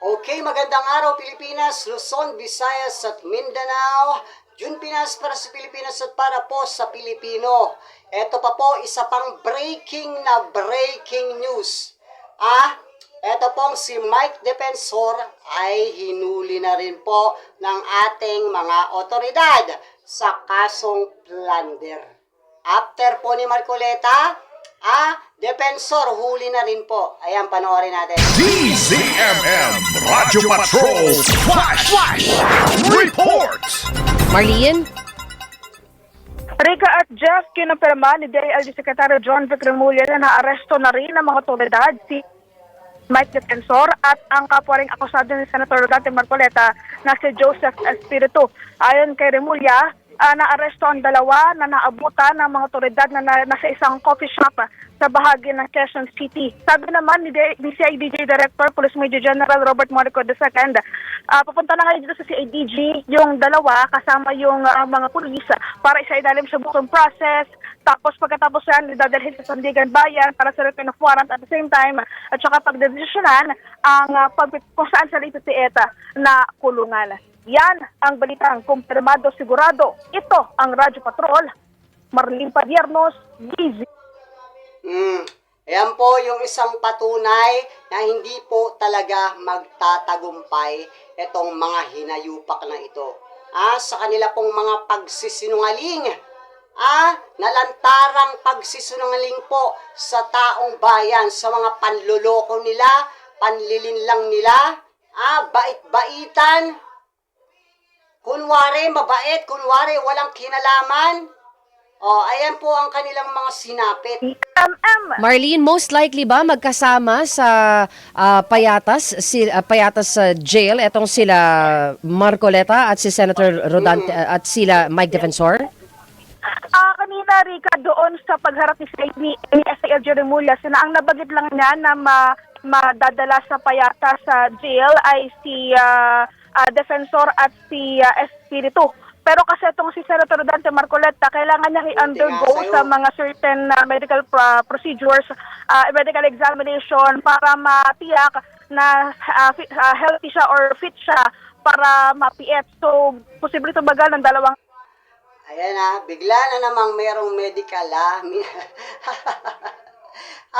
Okay, magandang araw Pilipinas, Luzon, Visayas at Mindanao. June Pinas para sa Pilipinas at para po sa Pilipino. Ito pa po, isa pang breaking news. Ito pong si Mike Defensor ay hinuli na rin po ng ating mga otoridad sa kasong plunder. After po ni Marcoleta, Defensor, huli na rin po. Ayan, panoorin natin. DZMM Radyo Patrol Flash Report. Marlene? Rica at Jeff, kinapirma ni DILG Secretary John Vic Remulla na naaresto na rin ng mga otoridad si Mike Defensor at ang kapwa ring akusado ni Senator Rodante Marcoleta na si Joseph Espiritu. Ayon kay Remulla, naaresto ang dalawa na naabutan ng mga otoridad na nasa isang coffee shop sa bahagi ng Quezon City. Sabi naman ni CIDG Director Police Major General Robert Morico II, papunta na ngayon dito sa CIDG yung dalawa kasama yung mga pulis para isailalim sa booking process. Tapos pagkatapos yan, dadalhin sa Sandigan Bayan para sa return of warrant at the same time at saka pagdedesisyonan kung saan sa Leyte Tieta na kulungan. Yan ang balitang kumpirmado sigurado. Ito ang Radyo Patrol. Marlene Padiernos, DZ. Ayan po yung isang patunay na hindi po talaga magtatagumpay itong mga hinayupak na ito. Sa kanila pong mga pagsisinungaling. Nalantarang pagsisinungaling po sa taong bayan, sa mga panloloko nila, panlilinlang nila, bait-baitan, kunwari mabait, kunwari walang kinalaman. Ayan po ang kanilang mga sinapit. Marlene, most likely ba magkasama sa Payatas sa jail etong sila Marcoleta at si Senator Rodante at sila Mike Defensor? Kanina, Rica, doon sa pagharap ni SILG Remulla, ang nabagit lang niya na madadala sa Payatas sa jail ay si Defensor at si Espiritu. Pero kasi itong si Senator Rodante Marcoleta, kailangan niya i-undergo sa mga certain medical procedures, medical examination para matiyak na healthy siya or fit siya para mapiet. So, posible ito bagal ng dalawang... Ayan bigla na namang merong medical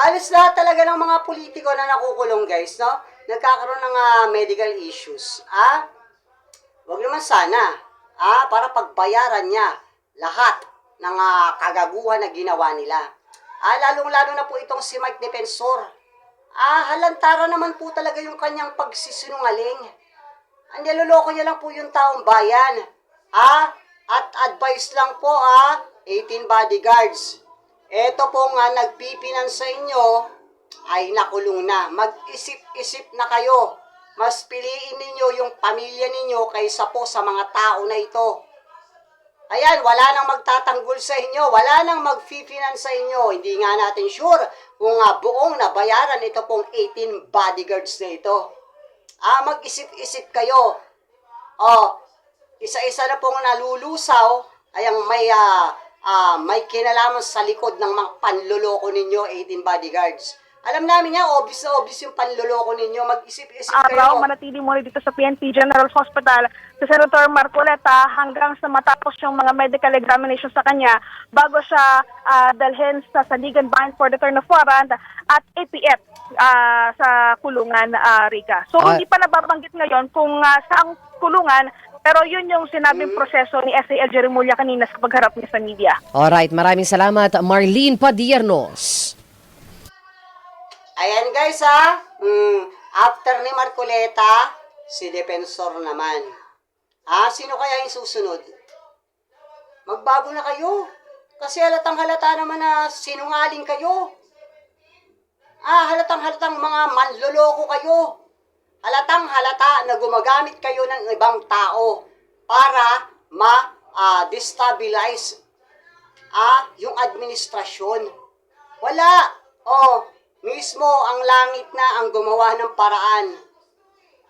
Alis na talaga ng mga politiko na nakukulong, guys, no? Nagkakaroon ng medical issues. Wag naman sana. Para pagbayaran niya lahat ng kagaguhan na ginawa nila. Lalong-lalo na po itong si Mike Defensor. Halantara naman po talaga yung kanyang pagsisinungaling. Ang niloloko niya lang po yung taong bayan. At advice lang po, 18 bodyguards. Ito po nga nagpipinan sa inyo, ay nakulong na. Mag-isip-isip na kayo. Mas piliin ninyo yung pamilya ninyo kaysa po sa mga tao na ito. Ayan, wala nang magtatanggol sa inyo, wala nang mag-fifinan sa inyo. Hindi nga natin sure kung buong nabayaran ito pong 18 bodyguards na ito. Mag-isip-isip kayo. Isa-isa na pong nalulusaw ay ang may kinalaman sa likod ng mga panloloko ninyo, 18 bodyguards. Alam namin niya, obvious na obvious yung panloloko ninyo. Mag-isip-isip kayo. Manatili muna dito sa PNP General Hospital sa Senator Marcoleta hanggang sa matapos yung mga medical examination sa kanya bago siya dalhin sa Sandigan Bayan for return of warrant at APF sa kulungan, Rica. So, hindi pa nababanggit ngayon kung saang kulungan, pero yun yung sinabing proseso ni SILG Remulla kanina sa pagharap niya sa media. Alright, maraming salamat, Marlene Padiernos. Ayan guys after ni Marcoleta, si Defensor naman. Sino kaya yung susunod? Magbago na kayo. Kasi halatang halata naman na sinungaling kayo. Halatang halatang mga manloloko kayo. Halatang halata na gumagamit kayo ng ibang tao para ma-destabilize yung administrasyon. Wala. Mismo ang langit na ang gumawa ng paraan.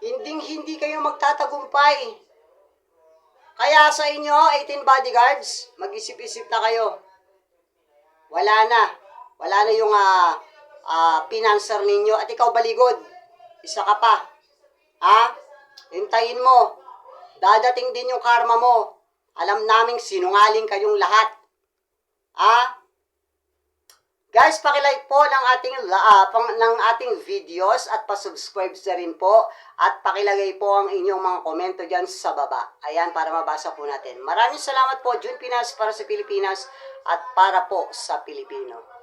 Hindi kayo magtatagumpay. Kaya sa inyo, 18 bodyguards, mag-isip-isip na kayo. Wala na yung pinanser ninyo. At ikaw baligod, isa ka pa. Hintayin mo. Dadating din yung karma mo. Alam naming sinungaling kayong lahat. Guys, pakilike po ng ating videos at pa-subscribe na rin po at pakilagay po ang inyong mga komento dyan sa baba. Ayan, para mabasa po natin. Maraming salamat po, June Pinas, para sa Pilipinas at para po sa Pilipino.